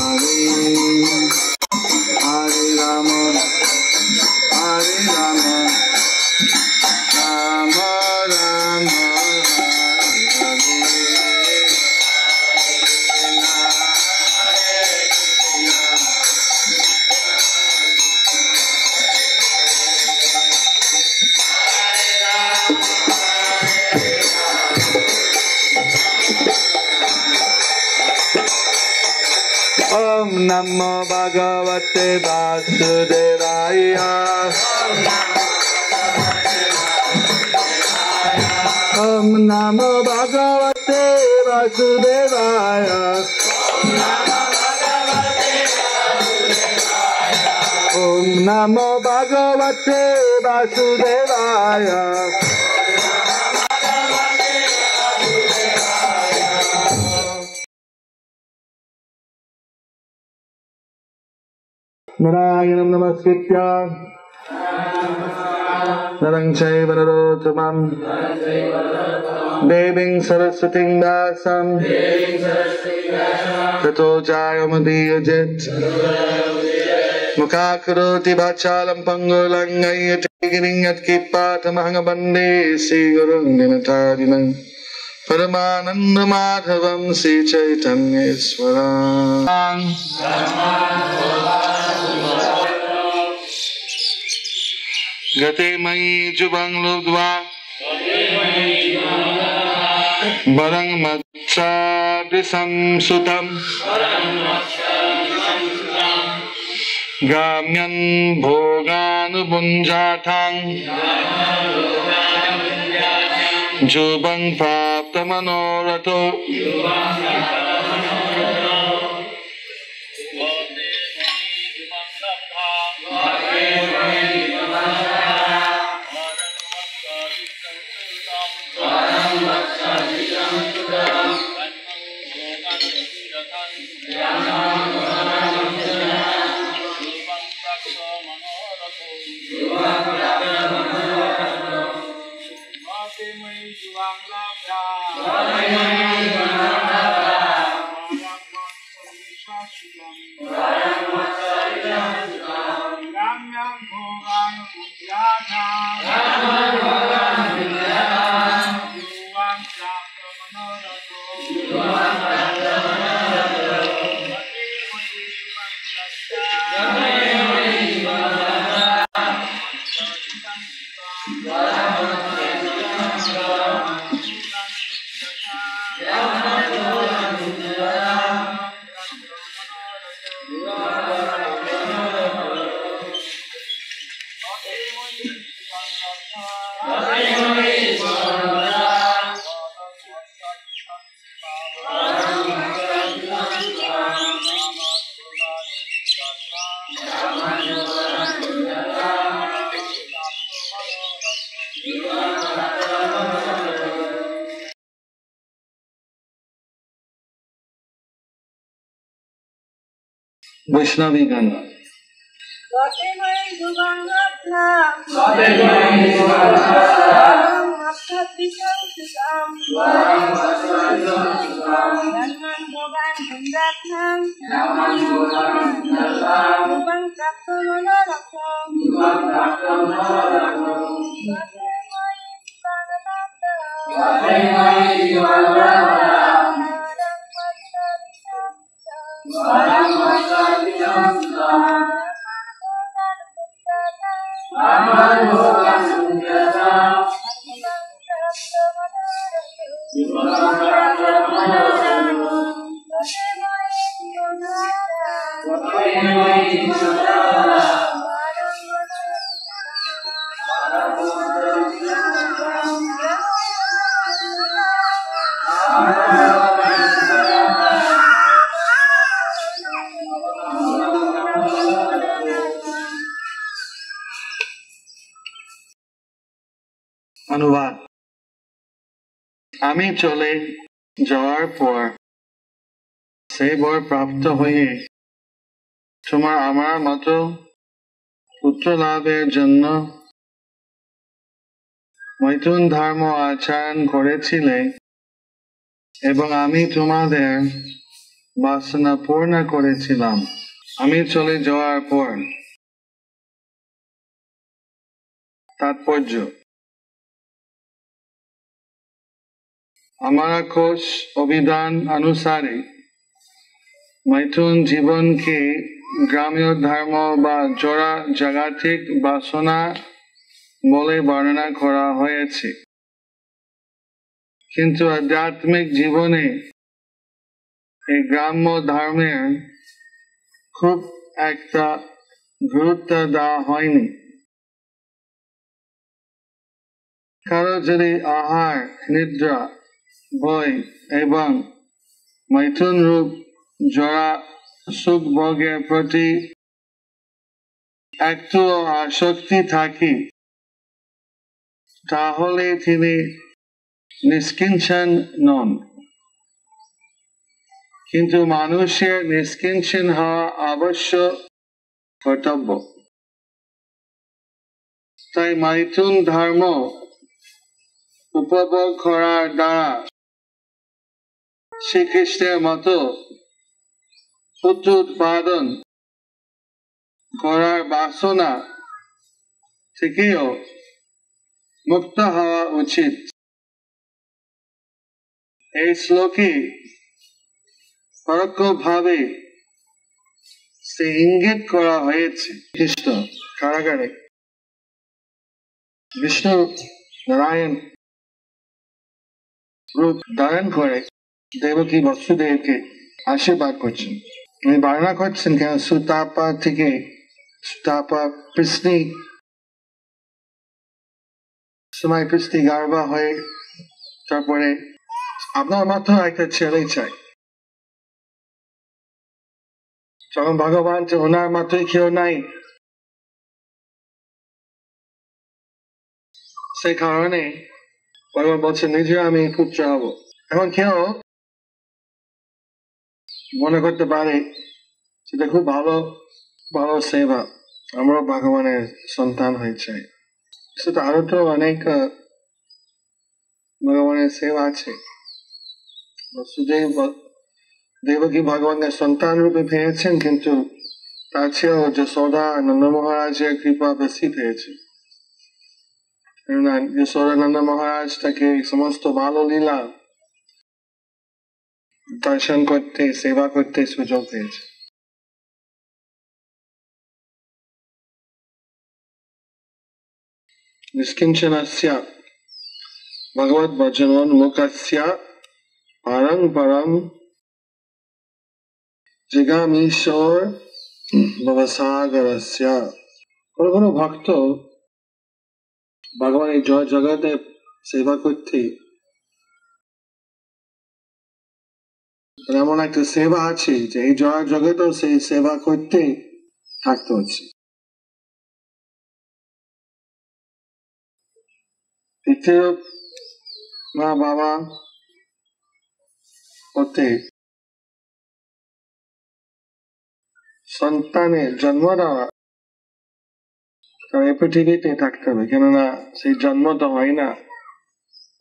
Hare Rama, Hare Rama, Rama Rama, Hare Om Namo Bhagavate Vasudevaya. Om Namo Bhagavate Vasudevaya. Om Namo Bhagavate Vasudevaya. Narayanam namaskritya Narang chaiva narottamam Deving saraswating dasam Tato jayamudiyajit Mukhakaroti vachalam pangulang Ayatigiring at kipatamahanga bande Si gurung dinatarinang Paramananda madhavam Si chaitanya swaram Gate mai jubang lugdva Barang matsa disam sutam Gamyan bhoganu bunjatang Jubang prapta manorato Vaishnavi Gana. অনুবাদ আমি চলে যাওয়ার পর সেই বর প্রাপ্ত হয়ে তোমার আমার মতো পুত্র লাভের জন্য মৈথুন ধর্ম আচরণ করেছিলে এবং আমি তোমাদের বাসনা পূর্ণ করেছিলাম। আমি চলে যাওয়ার পর তাৎপর্য हमारा कोश अभिधान अनुसारे मैथुन जीवन के ग्राम्य धर्म बा जड़ा जागतिक बासना बोले वर्णना करा হয়েছে किन्तु आध्यात्मिक जीवने এই গ্রাম্য ধর্মের খুব একটা গুরুত্ব দেওয়া হয়নি কারো যদি আহার নিদ্রা ভয় এবং मैथुन रूप जड़ा सुख भोगের প্রতি একটু আসক্তি থাকে তাহলে তিনি নিষ্কিঞ্চন নন কিন্তু মানুষের নিষ্কিঞ্চন হওয়া আবশ্যক কর্তব্য তাই मैथुन धर्म উপভোগ করার দ্বারা শ্রীকৃষ্ণের মতো পুত্র উৎপাদন করার বাসনা থেকেও মুক্ত হওয়া উচিত এই শ্লোকে পরোক্ষভাবে সে ইঙ্গিত করা হয়েছে কৃষ্ণ কারাগারে বিষ্ণু নারায়ণ रूप धारण करे देवकी वसुदेवके आशीर्वाद करছেন উনি বর্ণনা করছেন কেন সুতাপা থেকে সুতাপা পৃষ্ণি সময় পৃষ্ণি গার্ভা হয়ে তারপরে আপনার মাত্র একটা ছেলে চাই যখন ভগবান যে ওনার মাত্রই কেউ নাই সেই কারণে ভগবান বলছেন নিজে আমি পুত্র হব এখন কেউ মনে করতে পারে সেটা খুব ভালো ভালো সেবা আমরা ভগবানের সন্তান হয়েছে সেটা আরো তো অনেক ভগবানের সেবা আছে বসুদেব দেবকী ভগবানের সন্তান রূপে পেয়েছেন কিন্তু তার চেয়েও যশোদা নন্দ মহারাজের কৃপা বেশি পেয়েছে যশোদা নন্দ মহারাজ তাকে সমস্ত ভালো লীলা দর্শন করতে সেবা করতে সুযোগ পেয়েছে निष्किंचनस्य भगवद् भजनोन्मुखस्य परं परं जिगामीश्वर भवसागरस्य কোনো ভক্ত ভগবানের জয় জগতে সেবা করতে এমন একটা সেবা আছে যে এই জয় জগতেও সেই সেবা করতে থাকতে হচ্ছে দ্বিতীয় মা বাবা হতে সন্তানের জন্ম দেওয়া তার এই পৃথিবীতে থাকতে হবে কেননা সেই জন্ম তো হয় না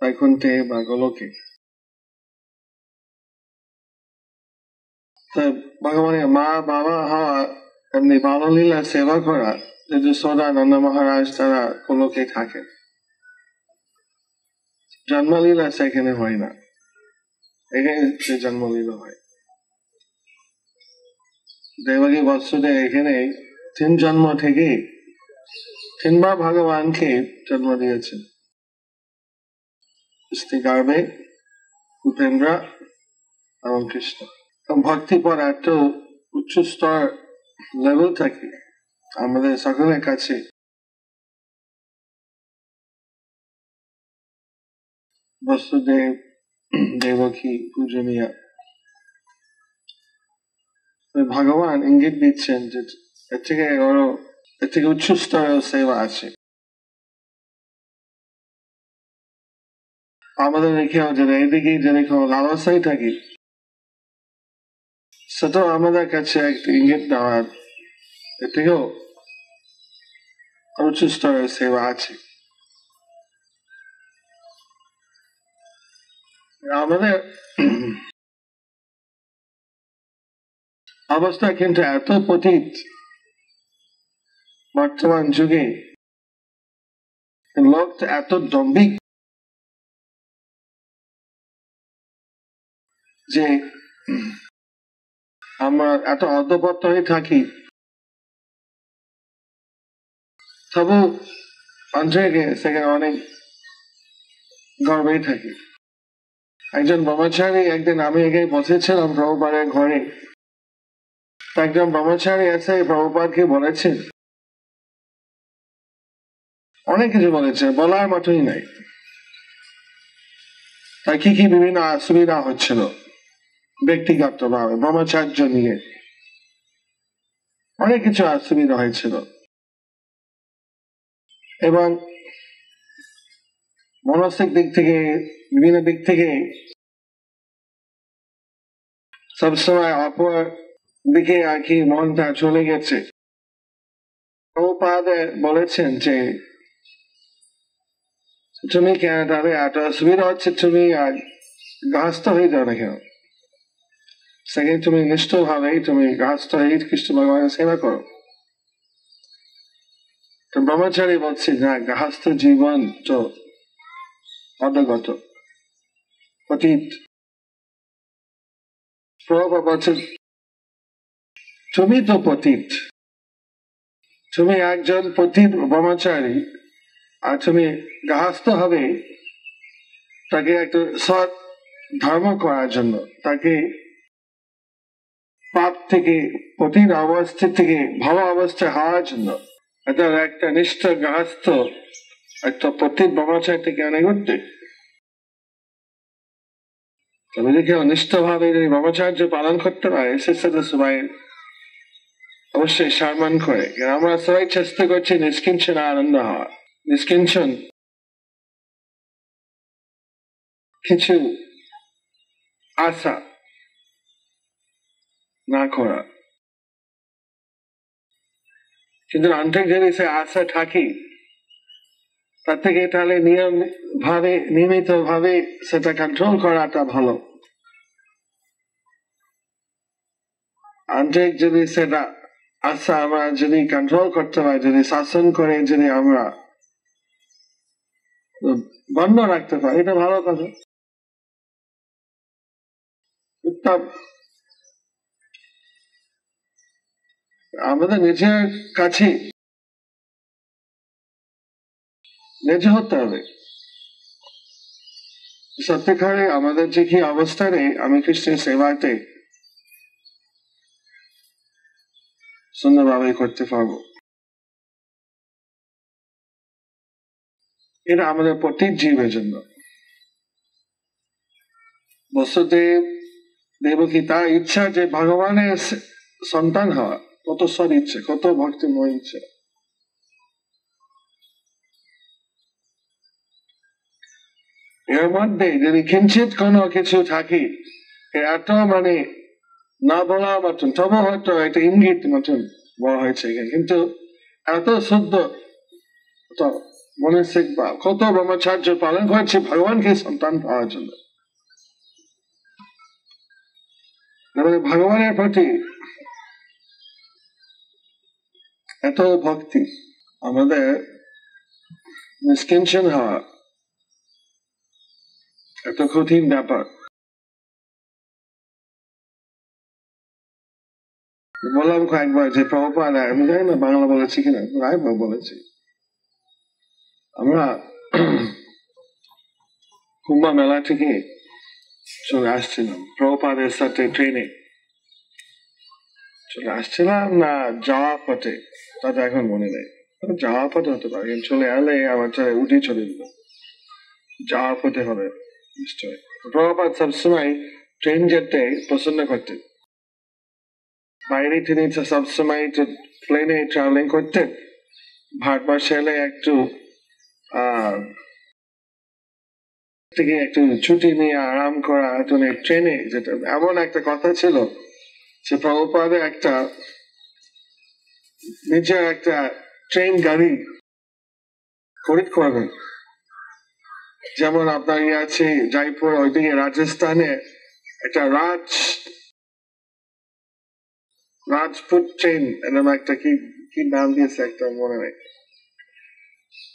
বৈকুণ্ঠে বা গোলকে ভগবানের মা বাবা হওয়া এমনি ভালো লীলা সেবা করা যশোদা নন্দ মহারাজ তারা গোলকে থাকেন জন্মলীলা সেখানে হয় না এখানে সে জন্মলীলা হয় দেবকী বৎসদেব এখানে তিন জন্ম থেকে তিনবার ভগবানকে জন্ম দিয়েছেন গার্ভে উপেন্দ্র এবং কৃষ্ণ ভক্তি পর এত উচ্চ স্তর লেভেল থাকে আমাদের সকলের কাছে বসুদেব দেবকী পূজনীয় ভগবান ইঙ্গিত দিচ্ছেন যে এর থেকে উচ্চ স্তরের সেবা আছে আমাদের রেখেও যদি এইদিকে যদি কোনো লালসাই থাকি সেটাও আমাদের কাছে একটা ইঙ্গিত দেওয়ার এর থেকেও উচ্চ স্তরের সেবা আছে আমাদের অবস্থা কিন্তু এত পতিত বর্তমান যুগে, লোক এত দম্ভিক যে আমরা এত অধপত হয়ে থাকি, তবু অঞ্চলে সেখানে অনেক গর্বেই থাকি। একজন ব্রহ্মচারী, একদিন আমি এগিয়ে বসেছিলাম প্রভুপাদের ঘরে, একজন ব্রহ্মচারী এসে প্রভুপাদকে বলেছেন, অনেক কিছু বলেছে, বলার মতোই নাই। তাই কি কি বিভিন্ন অসুবিধা হচ্ছিল ব্যক্তিগত ভাবে, ব্রহ্মচার্য নিয়ে অনেক কিছু অসুবিধা হয়েছিল, এবং মানসিক দিক থেকে, বিভিন্ন দিক থেকে সবসময় অপর দিকে আর কি মনটা চলে গেছে। প্রভুপাদ বলেছেন যে তুমি কেন তাহলে এত অসুবিধা হচ্ছে, তুমি গাহস্থ হয়ে যাও না কেন, সেখানে তুমি নিষ্ঠ ভাবে তুমি গাহস্থ হয়ে কৃষ্ণ ভগবানের সেবা করো। তো ব্রহ্মচারী বলছে না, গাহস্থ জীবন তো অধগত পতিত। প্রভুপাদ বলছে তুমি তো পতিত, তুমি একজন পতিত ব্রহ্মচারী, আর তুমি গাহস্থ হবে তাকে একটা সৎ ধর্ম করার জন্য, তাকে পাপ থেকে, পতিত অবস্থা থেকে ভালো অবস্থায় হওয়ার জন্য। এটা একটা নিষ্ঠ গাহস্থ একটা পতিত ব্রহ্মচারী থেকে অনেক উঠতে। তবে যদি কেউ নিষ্ঠ ভাবে যদি ব্রহ্মচার্য পালন করতে পারে, সে সাথে সবাই অবশ্যই সম্মান করে। আমরা সবাই চেষ্টা করছি নিষ্কিঞ্চন আনন্দ হওয়া, নিষ্কিঞ্চন কিছু আশা না করা, কিন্তু আন্তরিক যদি সে আশা থাকে তার থেকে তাহলে নিয়মিত ভাবে সেটা কন্ট্রোল করাটা ভালো। আন্তরিক যদি সেটা আশা আমরা যদি কন্ট্রোল করতে পারি, যদি শাসন করে যদি আমরা বন্ধ রাখতে পারি, এটা ভালো কথা, উত্তম। আমাদের নিজের কাছে নিজে হতে হবে সত্যিকারে আমাদের যে কি অবস্থা নেই, আমি কৃষ্ণের সেবাতে সুন্দরভাবে করতে পারবো। এটা আমাদের প্রত্যেক জীবের জন্য। বসুদেব দেবকী তার ইচ্ছা যে ভগবানের সন্তান হওয়া, কত সৎ ইচ্ছে, কত ভক্তিময় ইচ্ছে। এর মধ্যে যদি কিঞ্চিত কোনো কিছু থাকে, এত মানে না বলার মতন, তবু হয়তো একটা ইঙ্গিত মতন বলা হয়েছে, কিন্তু এত শুদ্ধ মনসিক বা কত ব্রহ্মচার্য পালন করেছে ভগবানকে সন্তান পাওয়ার জন্য। ভগবানের প্রতি এত ভক্তি, আমাদের নিষ্কিঞ্চন হওয়া এত কঠিন ব্যাপার। বললাম কয়েকবার যে প্রভুপাদ, আমি জানি না বাংলা বলেছি কিনা, রায়বার বলেছি, আমরা কুম্ভ মেলা থেকে চলে আসছিলাম প্রভুপাদের সাথে ট্রেনে চলে আসছিলাম, না যাওয়া পথে, তাতে এখন মনে নেই, যাওয়া পথে হতে পারে, চলে এলে আমার উঠে চলে দিল, যাওয়ার পথে হবে নিশ্চয়। প্রভুপাদ সবসময় ট্রেন যেতে পছন্দ করতেন, বাইরে তিনি সবসময় প্লেনে ট্রাভেলিং করতেন। ভারতবর্ষে এলে একটু একটু ছুটি নিয়ে আরাম করা, ট্রেনে যেটা এমন একটা কথা ছিল যে প্রভুপাদের একটা নিজের একটা ট্রেন গাড়ি খরিদ করবেন। যেমন আপনার ইয়ে আছে জয়পুর, ওইদিকে রাজস্থানে একটা রাজপুত ট্রেন এরকম একটা কি কি নাম দিয়েছে একটা মনে নেই।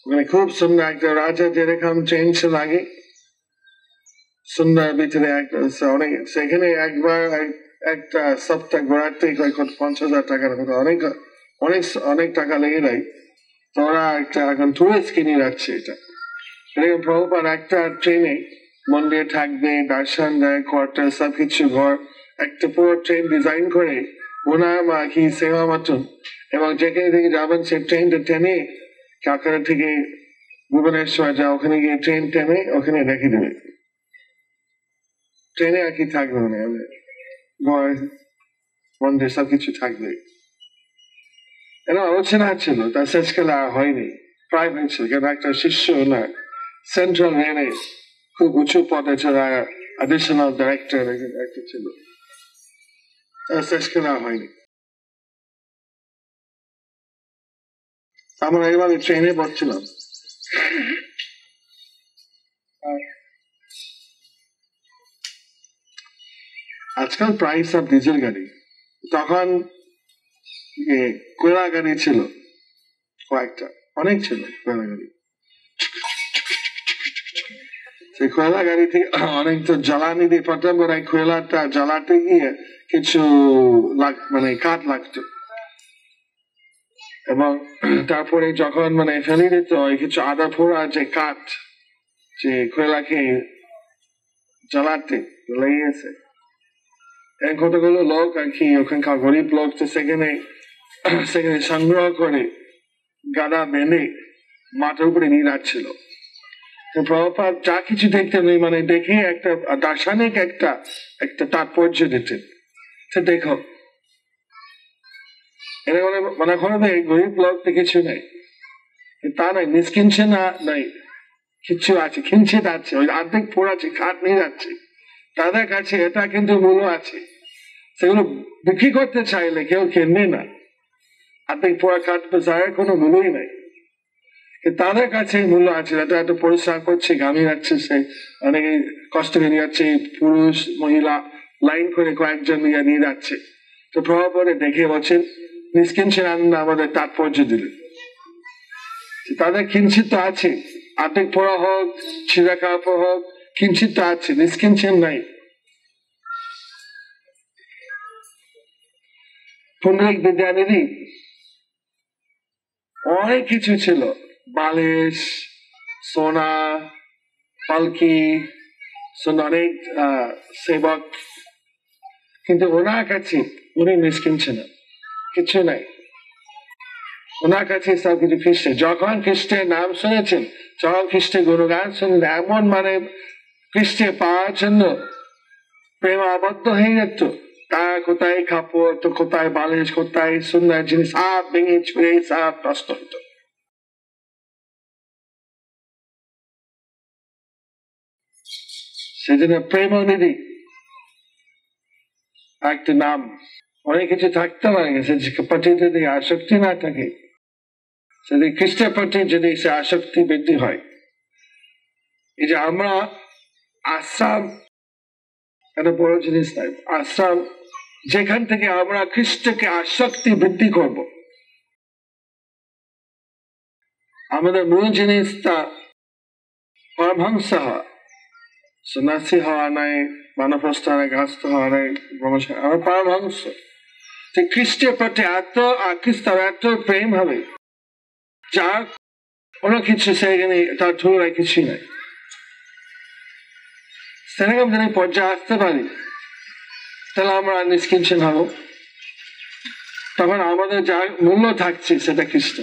মানে খুব সুন্দর একটা রাজা যেরকম ট্রেন ছিল আগে সুন্দর ভিতরে অনেক সেখানে একবার একটা সপ্তাহ ঘোরাতে 50,000 টাকার মতো অনেক অনেক অনেক টাকা লেগে যায়। তো ওরা একটা এখন টুরিস্ট কিনে রাখছে এটা এরকম প্রপার একটা ট্রেনে মন্দির থাকবে দর্শন দেয় কোয়ার্টার সবকিছু ঘর একটা পুরো ট্রেন ডিজাইন করে ওনার মা কি সেবা মতন এবং যেখানে থেকে যাবেন সেই ট্রেনটা টেনে কাকারা থেকে ভুবনেশ্বর যা ওখানে গিয়ে ট্রেন টেনে ওখানে রেখে দেবে ট্রেনে আর কি থাকবে মানে ঘর মন্দির সবকিছু থাকবে এটা আলোচনা ছিল তার শেষকালে আর হয়নি প্রায় হয়েছিল কেন একটা শিষ্য না সেন্ট্রাল রেলে খুব উঁচু পদে ছিল অ্যাডিশনাল ডাইরেক্টর একটা ছিল তার শেষকালে আর হয়নি। আমরা এইভাবে ট্রেনে বসছিলাম আজকাল প্রাইস অফ ডিজেল গাড়ি তখন কোয়লা গাড়ি ছিল কয়েকটা অনেক ছিল কোয়লা গাড়ি সেই কোয়লা গাড়ি থেকে অনেক তো জ্বালানি দিয়ে পাঠাম কোয়লাটা জ্বালাতে গিয়ে কিছু মানে কাঠ লাগতো এবং তারপরে যখন মানে ফেলে দিত কিছু আদা ফোড়া যে কাঠ যে কোয়লাকে জ্বালাতে লেগেছে কতগুলো লোক আর কি ওখানকার গরিব লোক তো সেখানে সংগ্রহ করে গাদা বেঁধে মাথার উপরে নিয়ে যাচ্ছিল প্রভুপাদ যা কিছু দেখতেন মানে দেখে একটা দার্শনিক একটা তাৎপর্য দিতেন দেখো এটা মনে করবে গরিব লোক তো কিছু নেই তা নাই নিষ্কিঞ্চে না নাই কিছু আছে কিঞ্চিত আছে ওই অর্ধেক পোড়াচ্ছে কাঠ নিয়ে যাচ্ছে তাদের কাছে এটা কিন্তু মূল্য আছে সেগুলো বিক্রি করতে চাইলে কেউ কেনবে না অর্ধেক পোড়া কাঠ বাজারে কোনো মূল্যই নাই তাদের কাছে মূল্য আছে এটা এত পরিশ্রম করছে গামী যাচ্ছে সে অনেকে কষ্ট করে যাচ্ছে পুরুষ মহিলা লাইন করে কয়েকজন নিয়ে যাচ্ছে তো প্রভাবে দেখে বলছেন নিষ্কিঞ্চন আনন্দ আমাদের তাৎপর্য দিলেন তাদের কিঞ্চিত তো আছে অর্ধেক পোড়া হোক ছিঁড়া কাপড় হোক কিঞ্চিত তো আছে নিষ্কিঞ্চন নাই পুণ্ডরিক বিদ্যানিধি অনেক কিছু ছিল বালিশ সোনা পালকি অনেক সেবক কিন্তু ওনার কাছে উনি নিষ্কিঞ্চন কিছু নাই ওনার কাছে সবকিছু খ্রিস্টে যখন খ্রিস্টের নাম শুনেছেন যখন খ্রিস্টের গুণগান শুনলেন এমন মানে খ্রিস্টে পাওয়ার জন্য প্রেম আবদ্ধ হয়ে যেত তা কোথায় কাপড় তো কোথায় বালিশ কোথায় সুন্দর জিনিস সব ভেঙে ছুঁড়ে সব নষ্ট হইত সেজন্য প্রেমনিধি একটা নাম অনেক কিছু থাকতে পারে প্রতি যদি আসক্তি না থাকে যদি খ্রিস্টের প্রতি যদি সে আসক্তি বৃদ্ধি হয় এই যে আমরা আশ্রম একটা বড় জিনিস নাই আশ্রম যেখান থেকে আমরা খ্রিস্টকে আসক্তি বৃদ্ধি করব আমাদের মূল জিনিসটা পরমহংস হওয়া সন্ন্যাসী হওয়া নাই মানবস্থ গাছস্থ হওয়া নাই আমার পরমহংস খ্রিস্টের প্রতি এত আকৃষ্ট এত প্রেম হবে যার কোনো কিছু সেখানে তার তুলনায় কিছুই নাই সেরকম যদি পর্যায়ে আসতে পারি তাহলে আমরা নিষ্কিঞ্চন হব তখন আমাদের যা মূল্য থাকছে সেটা খ্রিস্ট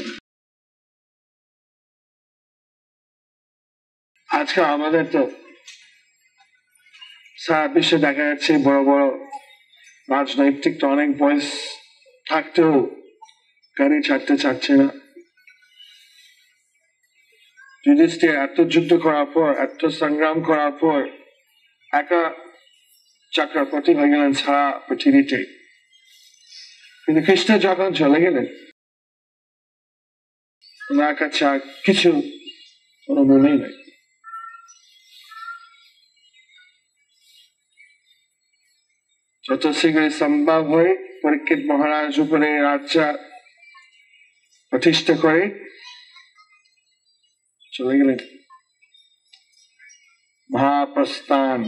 আজকে আমাদের তো সারা বিশ্বে দেখা যাচ্ছে বড় বড় রাজনৈতিক তো অনেক বয়স থাকতেও গাড়ি ছাড়তে চাচ্ছে না যুধিষ্ঠির এত যুদ্ধ করার পর এত সংগ্রাম করার পর একা চক্রবর্তী হয়ে গেলেন সারা পৃথিবীতে কিন্তু খ্রিস্ট যখন চলে গেলেন ওনার কাছে আর কিছু কোনো মনেই নাই যত শীঘ্র সম্ভব হয় পরীক্ষিত মহারাজ উপরে রাজ্য প্রতিষ্ঠা করে চলে গেলেন মহাপ্রস্থান।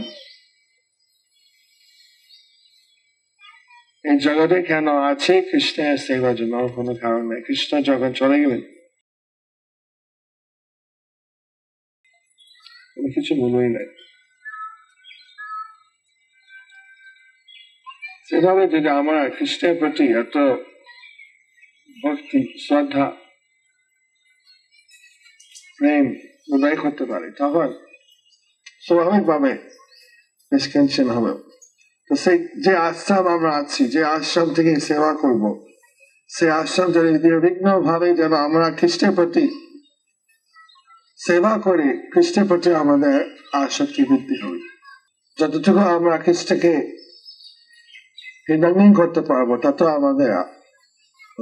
এই জগতে কেন আছে? কৃষ্ণের সেবার জন্য, কোনো কারণ নেই। কৃষ্ণ যখন চলে গেলেন কিছু মূল্যই নাই। সেভাবে যদি আমরা কৃষ্ণের প্রতি এত ভক্তি, শ্রদ্ধা, প্রেম উদয় করতে পারি, তখন স্বাভাবিক ভাবে নিষ্কাঞ্চন হবে। তো সেই যে আশ্রম আমরা আছি, যে আশ্রম থেকে সেবা করব, সেই আশ্রম যদি নির্বিঘ্ন ভাবে যেন আমরা খ্রিস্টের প্রতি সেবা করে খ্রিস্টের প্রতি আমাদের আসক্তি বৃদ্ধি হবে। যতটুকু আমরা খ্রিস্টকে হৃদয়হীন করতে পারবো তত আমাদের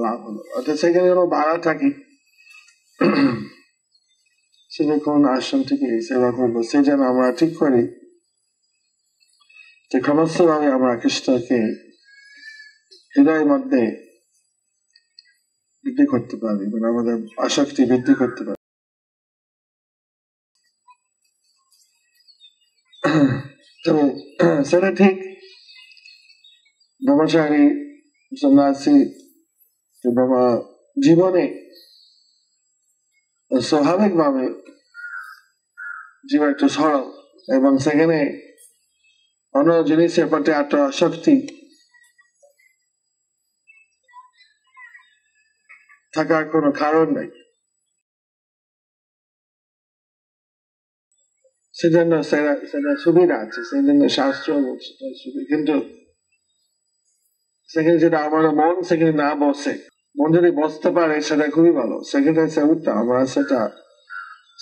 লাভ হলো। অর্থাৎ সেখানে যেন বাড়া থাকি, সেটা কোন আশ্রম থেকে সেবা করবো, সে যেন আমরা ঠিক করি যে ক্রমশ ভাবে আমরা খ্রিস্টকে হৃদয়ের মধ্যে বৃদ্ধি করতে পারি, মানে আমাদের আসক্তি বৃদ্ধি করতে পারি। তবে সেটা ঠিক ব্রহ্মচারী সন্ন্যাসী জীবনে স্বাভাবিক ভাবে জীবন একটু সরল, এবং সেখানে অন্য জিনিসের প্রতি এত আসক্তি থাকার কোনো কারণ নেই। সেজন্য সেটা সুবিধা আছে, সেই জন্য শাস্ত্র কিন্তু সেখানে যেটা আমার মন সেখানে না বসে, মন যদি বসতে পারে সেটা খুবই ভালো, সেখানে সে উঠতে আমরা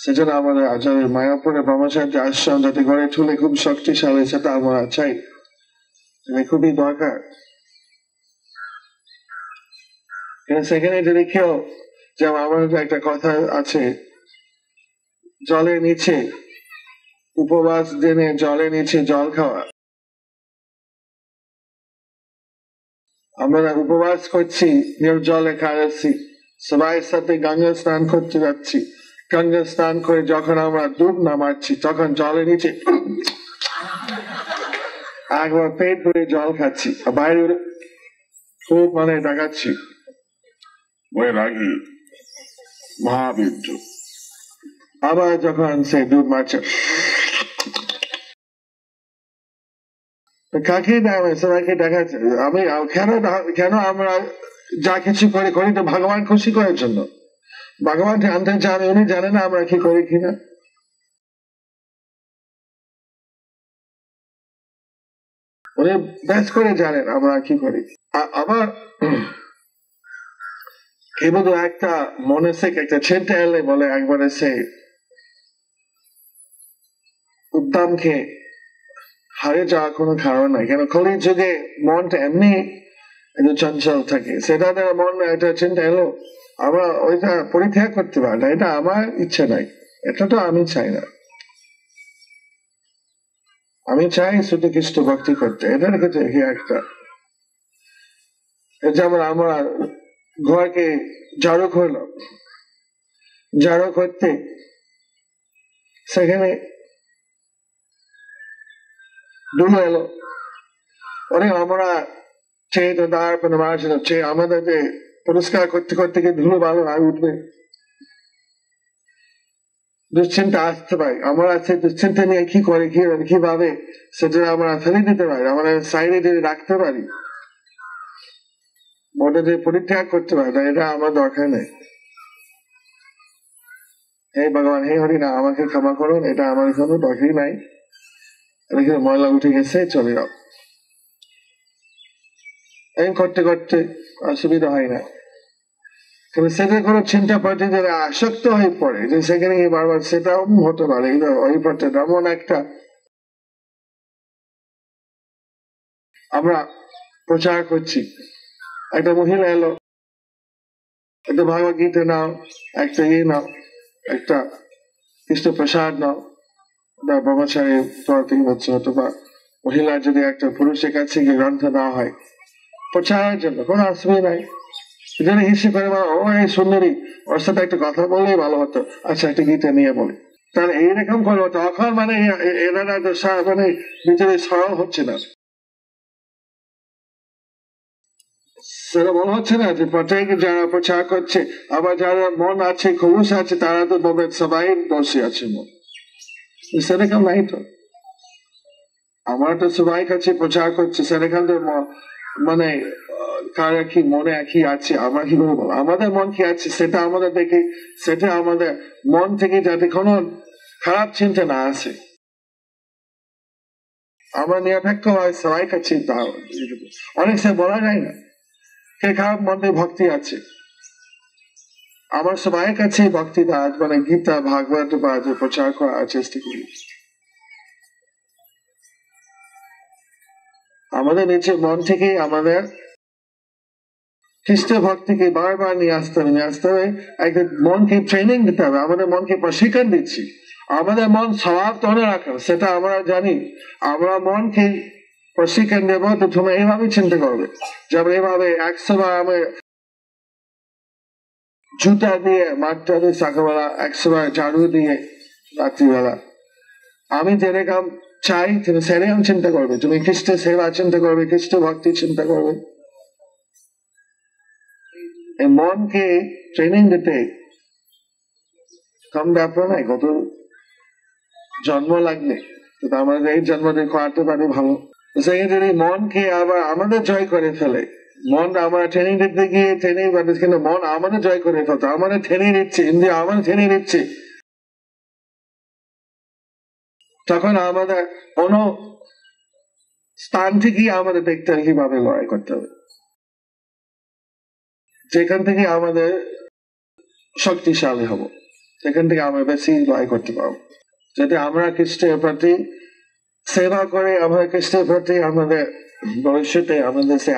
সেজন্য আমাদের আচার্য মায়াপুরে ব্রহ্মচার্য আশ্রম যাতে গড়ে তুলে খুব শক্তিশালী, সেটা আমরা চাই, খুবই দরকার। সেখানে যদি কেউ, যেমন আমাদের একটা কথা আছে, জলের নিচে উপবাস দিনে জলের নিচে জল খাওয়া। আমরা উপবাস করছি, নির্জলে খাওয়াচ্ছি, সবাই সাথে গঙ্গা স্নান করতে যাচ্ছি, গঙ্গা স্নান করে যখন আমরা ডুব নামাচ্ছি তখন জলের নিচে একবার পেট ভরে জল খাচ্ছি, বাইরে খুব মানে দেখাচ্ছি রাগি মহাবীর্য। আবার যখন সে ডুব মারছে কাকে দেখাবে, সবাইকে দেখাচ্ছে। আমি কেন আমরা যা কিছু করি তো ভগবান খুশি করার জন্য। ভগবান জানতে চান, উনি জানেন না আমরা কি করি কিনা। উনি বেশ করে জানেন আমরা কি করি। আবার কেবল একটা মনে থেকে একটা চিন্তা এলে বলে একবারে সে উদ্দামকে হারিয়ে যাওয়ার কোনো কারণ নাই। কেন কলির যুগে মনটা এমনি একটু চঞ্চল থাকে, সেটা মন একটা চিন্তা এলো আমরা ওইটা পরিত্যাগ করতে পারি না, এটা আমার ইচ্ছে নাই, এটা তো আমি চাই না। আমি চাই শুধু কৃষ্ণ ভক্তি করতে, এটা রেখেছে একটা। যেমন আমরা ঘরকে ঝাড়ু করলাম, ঝাড়ু করতে সেখানে ধুলো এলো, অনেক আমরা চেয়ে তো দাঁড় মারছিল, চেয়ে আমাদের পরিষ্কার করতে করতে ধুলো ভালো আর উঠবে, দুশ্চিন্তা আসতে পারে। আমরা সেই দুশ্চিন্তা নিয়ে কি করে কিভাবে সেটা আমরা ফেলে দিতে পারি, আমরা সাইডে যদি রাখতে পারি, ওটা যদি পরিত্যাগ করতে পারি, এটা আমার দরকার নেই। হে ভগবান, হে হরি না, আমাকে ক্ষমা করুন, এটা আমার কোনো দরকারই নাই, ময়লা উঠে গেছে, চলে যাও। এই করতে করতে অসুবিধা হয় না, কিন্তু সেটা কোনো চিন্তা পার্টি যারা আসক্ত হয়ে পড়ে যে সেখানে বারবার, সেটাও হতে পারে। ওই পথে এমন একটা আমরা প্রচার করছি, একটা মহিলা এলো, একটা ভগবত গীতা নাও, একটা নাও, একটা কৃষ্ণ প্রসাদ নাও, ব্রহ্মচারী 3 বছর অথবা মহিলা যদি একটা পুরুষের কাছে গিয়ে গ্রন্থ দেওয়া হয় প্রচারের জন্য, কোনো অসুবিধা নাই। যদি হিসেবে করে ও এই সুন্দরী, ওর সাথে একটা কথা বললেই ভালো হতো, আচ্ছা একটা গীতা নিয়ে বলি, তাহলে এইরকম করবো। তখন মানে এরা মানে ভিতরে সরল হচ্ছে না, সেটা মনে হচ্ছে না যে প্রত্যেক যারা প্রচার করছে, আবার যারা মন আছে খলুস আছে তারা তো বলবে সবাই দোষী আছে মন, সেরকম নাই তো। আমরা তো সবাই কাছে প্রচার করছি, সেরকম তো মানে কারা কি মনে কি আছে আমরা কি করে বলো, আমাদের মন কি আছে সেটা আমাদের দেখে, সেটা আমাদের মন থেকে যাতে কোনো খারাপ চিন্তা না আসে, আমরা নিরপেক্ষ হয় সবাই কাছে। অনেক সময় বলা যায় না কে খারাপ মনে ভক্তি আছে, আমার সবাই কাছে ভক্তিটা মানে গীতা ভাগবত বা প্রচার করার চেষ্টা করি। আমাদের নিচে মন থেকে আমাদের খ্রিস্ট ভক্তিকে বারবার নিয়ে আসতে হবে, একটা মনকে ট্রেনিং দিতে হবে, আমাদের মনকে প্রশিক্ষণ দিচ্ছি। আমাদের মন স্বভাব ধরে রাখা সেটা আমরা জানি, আমরা মনকে প্রশিক্ষণ দেবো তো তুমি এইভাবে চিন্তা করবে, যেমন এইভাবে 100 বার আমি জুতা দিয়ে মাঠটা দিয়ে সকালবেলা, 100 বার ঝাড়ু দিয়ে রাত্রিবেলা, আমি যেরকম চাই তুমি সেরকম চিন্তা করবে, তুমি খ্রিস্টের সেবা চিন্তা করবে, খ্রিস্ট ভক্তি চিন্তা করবে। এই মনকে ট্রেনিং দিতে কম ব্যাপার নাই, কত জন্ম লাগবে, আমাদের এই জন্মতে করাতে পারে ভালো। যদি মনকে আবার আমাদের জয় করে ফেলে, মন আমরা ট্রেনিং দিতে গিয়ে ট্রেনিং কিন্তু মন আমাদের জয় করে ফেলতো, আমাদের ট্রেনিং দিচ্ছে ইন্দ্রিয়, আমাদের ট্রেনিং দিচ্ছে, তখন আমাদের কোন স্থান থেকে আমাদের দেখতে হবে কিভাবে লড়াই করতে হবে, যেখান থেকে আমাদের শক্তিশালী হব, সেখান থেকে আমরা বেশি লড়াই করতে পারবো। যদি আমরা খ্রিস্টের প্রতি সেবা করে, আমাদের খ্রিস্টের প্রতি আমাদের ভবিষ্যতে আমাদের সে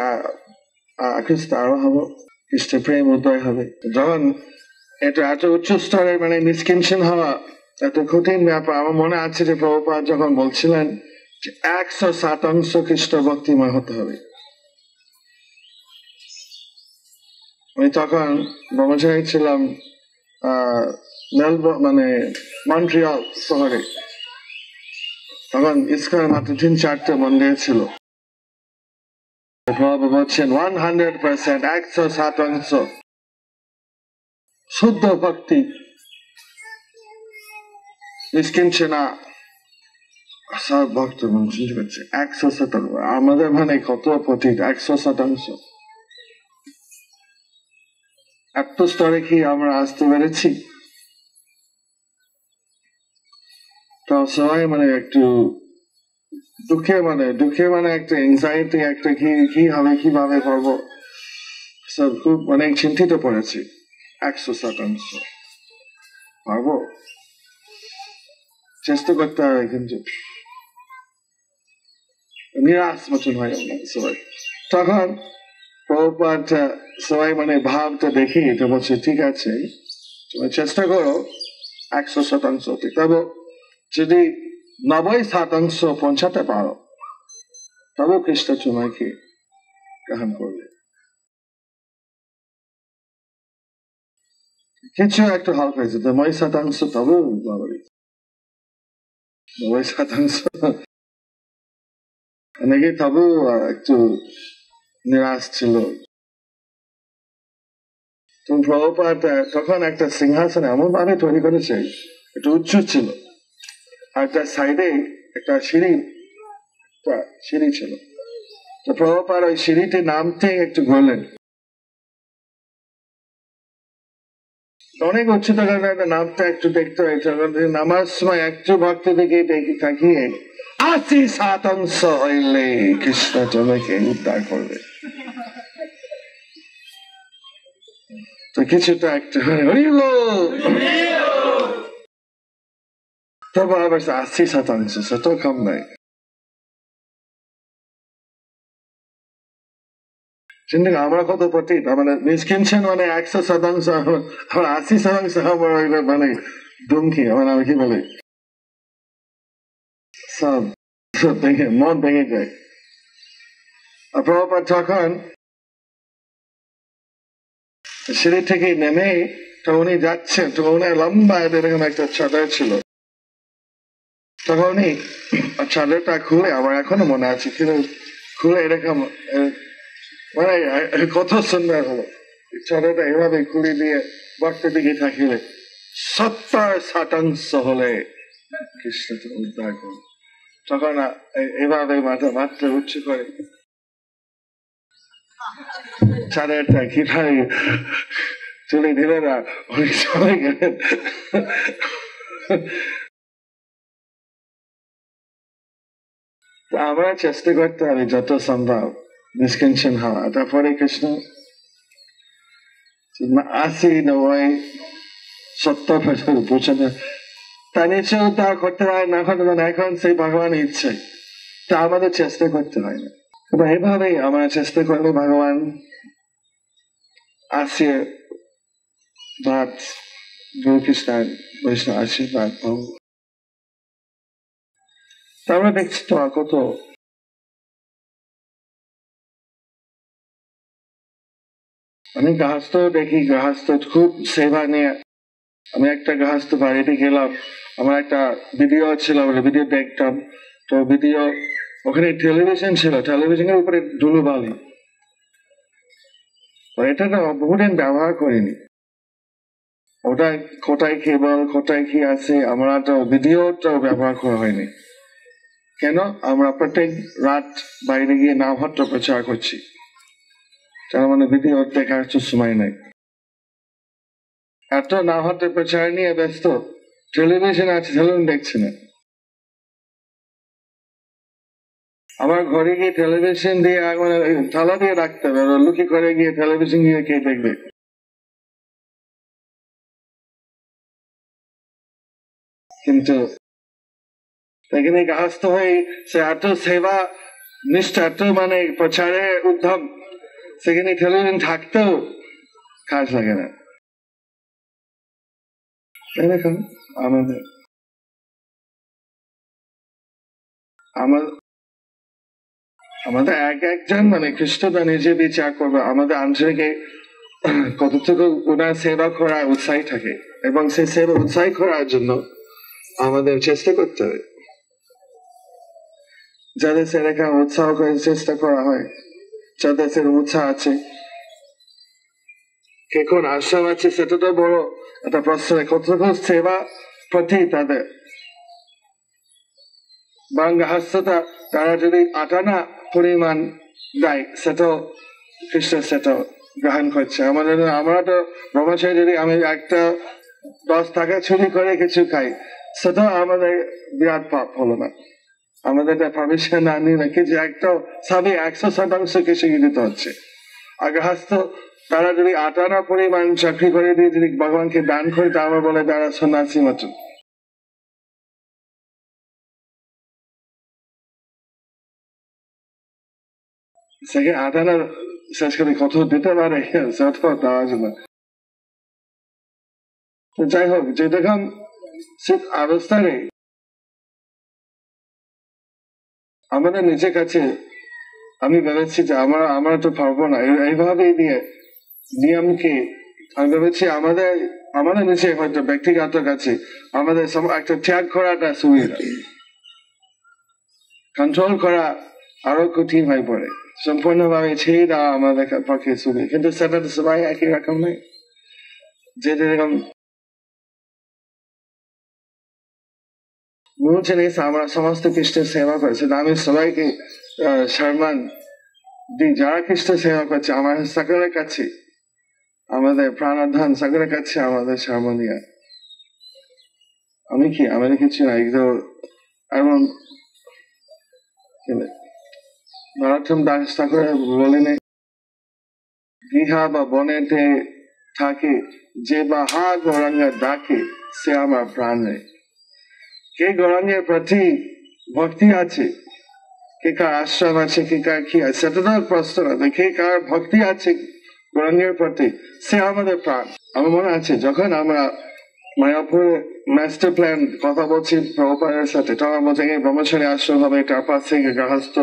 খ্রিস্ট আরো হবো, খ্রিস্টের প্রেম উদয় হবে। যখন এটা এত উচ্চ স্তরের মানে নিষ্কিঞ্চন হওয়া এত কঠিন ব্যাপার, আমার মনে আছে যে প্রভুপাদ যখন বলছিলেন 100% খ্রিস্ট ভক্তিময় হতে হবে, আমি তখন ব্রহ্মচারী ছিলাম মানে মন্ট্রিয়াল শহরে, তখন ইস্কন মাত্র 3-4টা মন্দির ছিল। প্রভু বলছেন 100%, 100% শুদ্ধ ভক্তি নিষ্কিঞ্চনা সব ভক্ত চিন্তা করছে 100%, আমাদের মানে কত প্রতীক 100%। এত স্তরে কি আমরা আসতে পেরেছি? তো সবাই মানে একটু দুঃখে মানে একটা এনজাইটি, একটা কি হবে কিভাবে করবো, সব খুব অনেক চিন্তিত পড়েছি। 100% পারবো, চেষ্টা করতে হবে, কিন্তু নিরাশ মতন হয় সবাই। তখন প্রভুপাদ সবাই মানে ভাবটা দেখি তো বলছে ঠিক আছে তুমি চেষ্টা করো 100%, তবে যদি 90% পৌঁছাতে পারো তবে খ্রিস্ট তোমাকে গ্রহণ করবে। কিছু একটা হাল হয়েছে 90%, তবে 90% অনেকে তবু একটু নিরাশ ছিল। প্রভুপাদ তখন একটা সিংহাসন এমন ভাবে তৈরি করেছে, একটু উচ্চ ছিল, আর তার সাইডে একটা সিঁড়ি ছিল। তো প্রভুপাদ ওই সিঁড়িতে নামতে একটু ঘুরলেন, অনেক উচ্চতা নামটা একটু দেখতে হয়েছে, নামার সময় একটু ভক্ত দিকে তাকিয়ে 80% হইলে কৃষ্ণ তোমাকে উদ্ধার করবে। তো কিছুটা একটু হইল, তবে আবার 80% সেটা কম নাই। চিন্তা আমরা কত প্রতি মানে নিষ্কিঞ্চন মানে 100%, আমার 80% আমার মানে দুমকি, মানে আমি কি বলি সব মন ভেঙে যায়। আর প্রভুপাদ তখন সিঁড়ি থেকে নেমে তো উনি যাচ্ছেন, তো উনার লম্বা এরকম একটা চাদর ছিল, তখন উনি চাদরটা খুলে, আমার এখনো মনে আছে, খুলে এরকম মানে কত সুন্দর হলো, চাদরটা এভাবে খুলে দিয়ে ভক্তের দিকে থাকিলে 70% হলে কৃষ্ণ উদ্ধার করল। তখন এভাবে মাত্র উচ্চ করে চাদরটা কিভাবে তুলে দিলে না, উনি চলে গেলেন। আমরা চেষ্টা করতে হবে যত সম্ভব নিষ্কাঞ্চন হওয়া। তারপরে কৃষ্ণ 80-90 বুঝে না, তা নিশ্চয় তা করতে হয় না, এখন সেই ভগবানের ইচ্ছে, তা আমাদের চেষ্টা করতে হয় না। এভাবেই আমরা চেষ্টা করলে ভগবান আশীর্বাদ, গুরু কৃষ্ণের বৈষ্ণব আশীর্বাদ পাবো। আমরা দেখছি তো কত আমি গৃহস্থ দেখি, গৃহস্থ খুব সেবা নিয়ে। আমি একটা গৃহস্থ বাড়িতে গেলাম, আমার একটা ভিডিও ছিল, ভিডিও দেখতাম, তো ভিডিও ওখানে টেলিভিশন ছিল, টেলিভিশনের উপরে ধুলোবালি, এটা না বহুদিন ব্যবহার করিনি। ওটা কোথায় কেবল, কোথায় কি আছে, আমরা তো ভিডিওটাও ব্যবহার করা হয়নি। কেন? আমরা প্রত্যেক রাত বাইরে গিয়ে নামহট্ট প্রচার করছি, তার মানে ভিডিও দেখার তো সময় নেই। এত নামহট্ট প্রচার নিয়ে ব্যস্ত, টেলিভিশন আছে, টেলিভিশন দেখছি না। আমার ঘরে গিয়ে টেলিভিশন দিয়ে থালা দিয়ে রাখতে হবে, লুকি করে গিয়ে টেলিভিশন গিয়ে কে দেখবে? কিন্তু এখানে গৃহস্থ হয়ে সে এত সেবা নিষ্ঠা, এত মানে প্রচারে উদ্যম, সেখানে টেলিভিশন থাকতেও কাজ লাগে না। দেখুন আমাদের একজন মানে খ্রিস্টটা নিজে বিচার করবে, আমাদের আন্তরিকে কতটুকু ওনার সেবা করার উৎসাহ থাকে, এবং সেই সেবা উৎসাহ করার জন্য আমাদের চেষ্টা করতে হবে। যাদের সেরকম উৎসাহ করে চেষ্টা করা হয়, যাদের সে উৎসাহ আছে, কে কোন আশ্রম আছে সেটা তো বড় একটা প্রশ্ন, কতটুকু সেবা প্রতি তাদের বাংলাহাস্যতা, তারা যদি আটানা পরিমাণ দেয়, সেটাও কৃষ্ণ সেটাও গ্রহণ করছে। আমরা তো ব্রহ্মচারী, যদি আমি একটা 10 টাকা চুরি করে কিছু খাই, সেটাও আমাদের বিরাট পাপ হলো না, আমাদের পারমিশন না নিলে কিছু একটা সবই 100% কিছু দিতে হচ্ছে। আর গৃহস্থ তারা যদি আটানা পরিমাণ চাকরি করে দিয়ে যদি ভগবানকে দান করে, তা আমরা বলে তারা সন্ন্যাসী মতো। সেখানে আটানা শেষ করে কত দিতে পারে, দেওয়া যাবে। যাই হোক, যে দেখুন শীত অবস্থানে আমাদের নিজের কাছে আমি ভেবেছি যে আমরা তো পারবো না, এইভাবে দিয়ে নিয়মকে আমি ভেবেছি আমাদের নিচে হয়তো ব্যক্তিগত কাছে আমাদের একটা ত্যাগ করাটা সুবিধা, কন্ট্রোল করা আরো কঠিন হয়ে পড়ে, সম্পূর্ণভাবে ছেড়ে দেওয়া আমাদের পক্ষে সুবিধা। কিন্তু সেটা তো সবাই একই রকম নয়। যেরকম জিনিস আমরা সমস্ত কৃষ্ণের সেবা করছি, আমি সবাইকে সম্মান দিই, যারা কৃষ্ণ সেবা করছে আমার সকলের কাছে, আমাদের প্রাণাধান সকলের কাছে আমাদের সম্মানীয়। আমি কিছু না, এমন নরোত্তম দাস ঠাকুর বলেন, গৃহা বা বনেতে থাকে যে বা হা গৌরাঙ্গ ডাকে, সে আমার প্রাণ নেই। কে গৌরাঙ্গের প্রতি ভক্তি আছে, কে কার আশ্রম আছে, কে কার কি আছে, সেটা তো প্রশ্ন না, কে কার ভক্তি আছে গৌরাঙ্গের প্রতি, সে আমাদের প্রাণ। আমার মনে আছে যখন আমরা মায়াপুর মাস্টার প্ল্যান কথা বলছি প্রভুপাদের সাথে, তখন বলছে এই ব্রহ্মচারী আশ্রম হবে, তার পাশ থেকে গৃহস্থ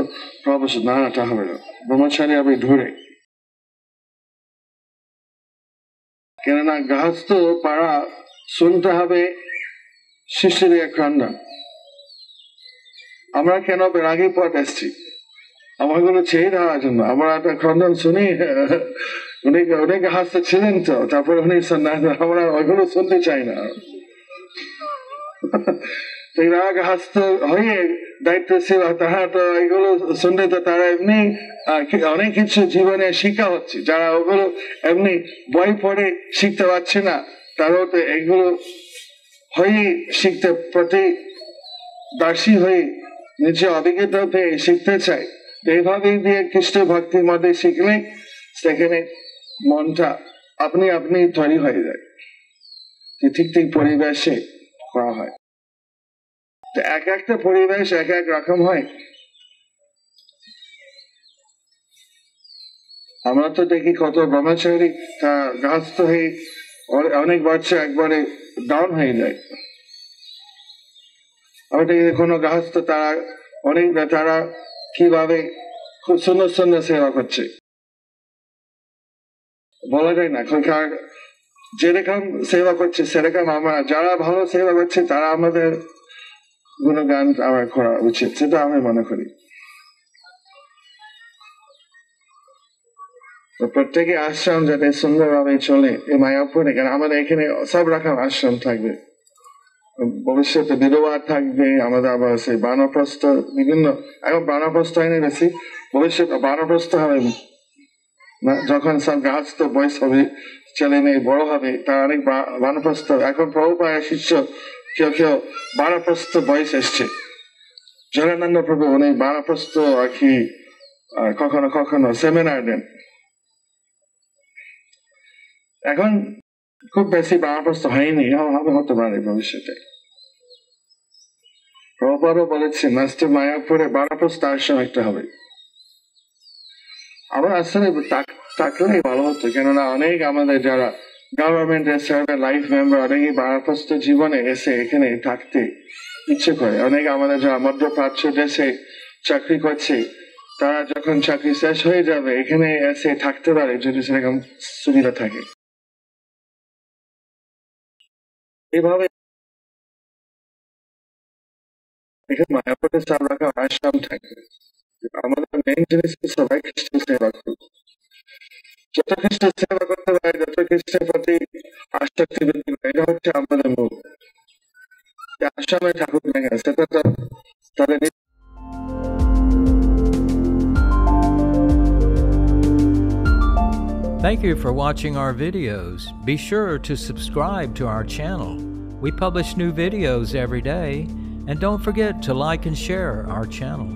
প্রবেশ, না এটা হবে না, ব্রহ্মচারী হবে দূরে। কেননা গৃহস্থ পাড়া শুনতে হবে শিষ্যদের খণ্ডন। আমরা কেন বেরাগী পথ এসছি? আমাগুলো ছেড়ে দেওয়ার জন্য। আমরা একটা খণ্ডন শুনি, অনেক গৃহস্থ ছিলেন তো, তারপরে উনি সন্ন্যাস, আমরা ওইগুলো শুনতে চাই না। গৃহস্থ হয়ে দায়িত্বশীল, তারা তো এগুলো শুনলে তো তারা এমনি অনেক কিছু জীবনে শিক্ষা হচ্ছে, যারা ওগুলো এমনি বই পড়ে শিখতে পারছে না, তারাও তো এগুলো হয়ে শিখতে, প্রতি দাসী হয়ে নিজে অভিজ্ঞতা পেয়ে শিখতে চাই। এইভাবে দিয়ে কৃষ্ণ ভক্তির মধ্যে শিখলে সেখানে মনটা আপনি আপনি তৈরি হয়ে যায়, ঠিক ঠিক পরিবেশে করা হয়। এক একটা পরিবেশ এক এক রকম হয়। আমরা তো দেখি কত ব্রহ্মচারী তা গৃহস্থ হয়ে অনেক বাচ্চা একবারে ডাউন হয়ে যায়। আমরা দেখি কোনো গৃহস্থ তারা অনেক, তারা কিভাবে খুব সুন্দর সুন্দর সেবা করছে, বলা যায় না। যেরকম সেবা করছে সেরকম আমরা, যারা ভালো সেবা করছে তারা আমাদের গুণগান আমার করা উচিত, সেটা আমি মনে করি। প্রত্যেকে আশ্রম যাতে সুন্দরভাবে চলে এই মায়াপুরে, কারণ আমাদের এখানে সব রকম আশ্রম থাকবে, ভবিষ্যতে বিধবা থাকবে, আমাদের আবার সেই বানপ্রস্থ বিভিন্ন, এখন বানপ্রস্থ হয়নি বেশি, ভবিষ্যতে বানপ্রস্থ হবে না, যখন সব গৃহস্থ বয়স হবে, ছেলে মেয়ে বড় হবে, তার অনেক বানপ্রস্থ। এখন প্রভুপাদের শিষ্য কেউ কেউ বানপ্রস্থ বয়স এসছে, জগন্নাথ প্রভু উনি বানপ্রস্থ আর কি কখনো কখনো সেমিনার দেন। এখন খুব বেশি বানপ্রস্থ হয়নি, হতে পারে ভবিষ্যতে। প্রভুপাদও বলেছে মাস্টার মায়াপুরে বানপ্রস্থ আশ্রম একটা হবে। আমার আসলে থাকলেই ভালো হতো, কেননা অনেক আমাদের যারা গভর্নমেন্টের সার্ভে লাইফ মেম্বার অনেকেই বানপ্রস্থ জীবনে এসে এখানে থাকতে ইচ্ছে করে। অনেক আমাদের যারা মধ্যপ্রাচ্য দেশে চাকরি করছে, তারা যখন চাকরি শেষ হয়ে যাবে এখানে এসে থাকতে পারে, যদি সেরকম সুবিধা থাকে। এভাবে এখানে মায়াপুরে সব রকম আশ্রম থাকে। আমাদের মেইন জিনিস সবাই খ্রিস্ট সেবা করবে, যত খ্রিস্ট সেবা করতে পারে, যত খ্রিস্টের প্রতি আসক্তি বৃদ্ধি পায়, এটা হচ্ছে আমাদের মূল। আশ্রমে ঠাকুর না কেন, সেটা তো তাদের। Thank you for watching our videos. Be sure to subscribe to our channel. We publish new videos every day, and don't forget to like and share our channel.